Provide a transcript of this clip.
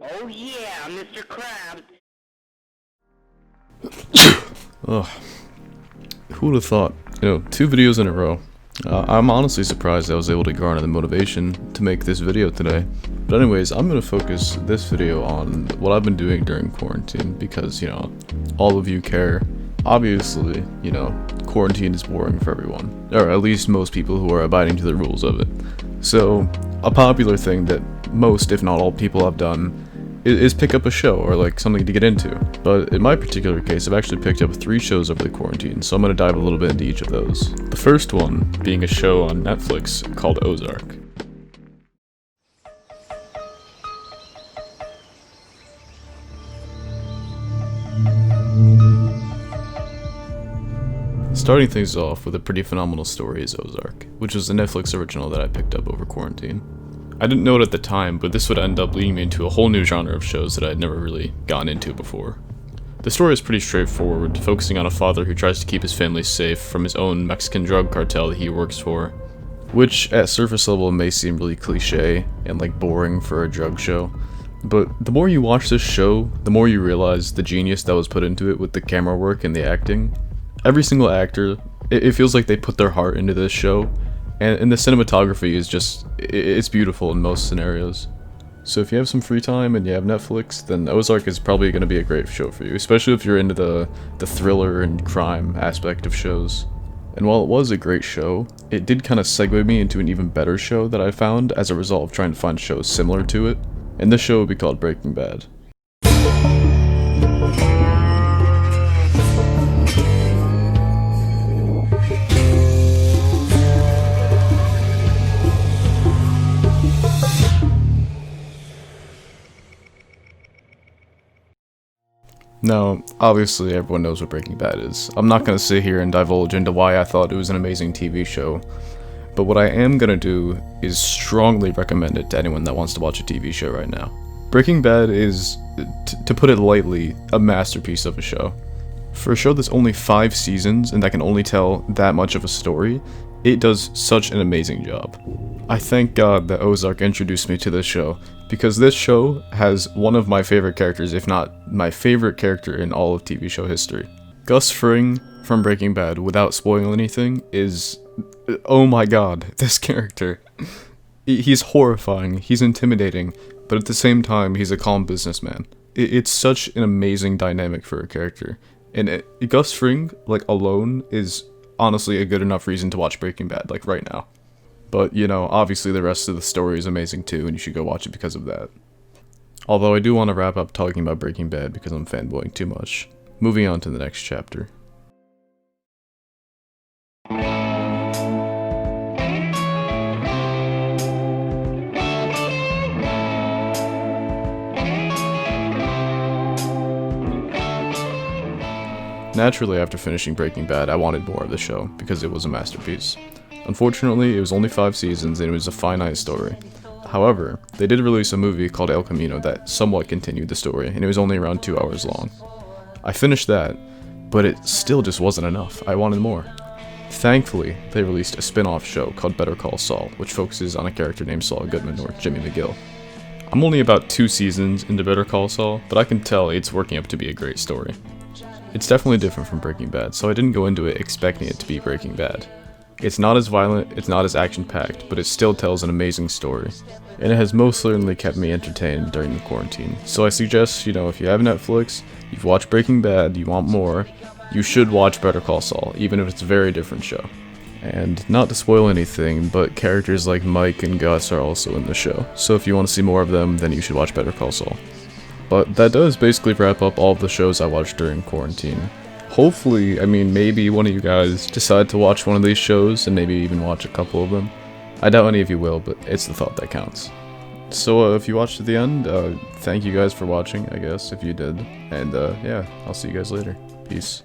Oh yeah, Mr. Krabs. Ugh. Who would have thought? 2 videos in a row. I'm honestly surprised I was able to garner the motivation to make this video today. But anyways, I'm going to focus this video on what I've been doing during quarantine because, all of you care. Obviously, quarantine is boring for everyone. Or at least most people who are abiding to the rules of it. So, a popular thing that most, if not all people have done is pick up a show or like something to get into. But in my particular case, I've actually picked up 3 shows over the quarantine, so I'm going to dive a little bit into each of those. The first one being a show on Netflix called Ozark. Starting things off with a pretty phenomenal story is Ozark, which was a Netflix original that I picked up over quarantine. I didn't know it at the time, but this would end up leading me into a whole new genre of shows that I'd never really gotten into before. The story is pretty straightforward, focusing on a father who tries to keep his family safe from his own Mexican drug cartel that he works for, which at surface level may seem really cliche and like boring for a drug show, but the more you watch this show, the more you realize the genius that was put into it with the camera work and the acting. Every single actor, it feels like they put their heart into this show. And the cinematography is just, it's beautiful in most scenarios. So if you have some free time and you have Netflix, then Ozark is probably going to be a great show for you, especially if you're into the thriller and crime aspect of shows. And while it was a great show, it did kind of segue me into an even better show that I found as a result of trying to find shows similar to it. And this show would be called Breaking Bad. Now, obviously everyone knows what Breaking Bad is. I'm not going to sit here and divulge into why I thought it was an amazing TV show, but what I am going to do is strongly recommend it to anyone that wants to watch a TV show right now. Breaking Bad is, to put it lightly, a masterpiece of a show. For a show that's only 5 seasons and that can only tell that much of a story, it does such an amazing job. I thank God that Ozark introduced me to this show, because this show has one of my favorite characters, if not my favorite character in all of TV show history. Gus Fring from Breaking Bad, without spoiling anything, is, oh my god, this character. He's horrifying, he's intimidating, but at the same time, he's a calm businessman. It's such an amazing dynamic for a character. And Gus Fring, alone, is honestly a good enough reason to watch Breaking Bad, right now. But, obviously the rest of the story is amazing too, and you should go watch it because of that. Although I do want to wrap up talking about Breaking Bad because I'm fanboying too much. Moving on to the next chapter. Naturally, after finishing Breaking Bad, I wanted more of the show because it was a masterpiece. Unfortunately, it was only 5 seasons and it was a finite story. However, they did release a movie called El Camino that somewhat continued the story, and it was only around 2 hours long. I finished that, but it still just wasn't enough. I wanted more. Thankfully, they released a spin-off show called Better Call Saul, which focuses on a character named Saul Goodman, or Jimmy McGill. I'm only about 2 seasons into Better Call Saul, but I can tell it's working up to be a great story. It's definitely different from Breaking Bad, so I didn't go into it expecting it to be Breaking Bad. It's not as violent, it's not as action-packed, but it still tells an amazing story. And it has most certainly kept me entertained during the quarantine. So I suggest, if you have Netflix, you've watched Breaking Bad, you want more, you should watch Better Call Saul, even if it's a very different show. And not to spoil anything, but characters like Mike and Gus are also in the show. So if you want to see more of them, then you should watch Better Call Saul. But that does basically wrap up all of the shows I watched during quarantine. Hopefully, maybe one of you guys decide to watch one of these shows and maybe even watch a couple of them. I doubt any of you will, but it's the thought that counts. So if you watched to the end, thank you guys for watching, I guess, if you did. And yeah, I'll see you guys later. Peace.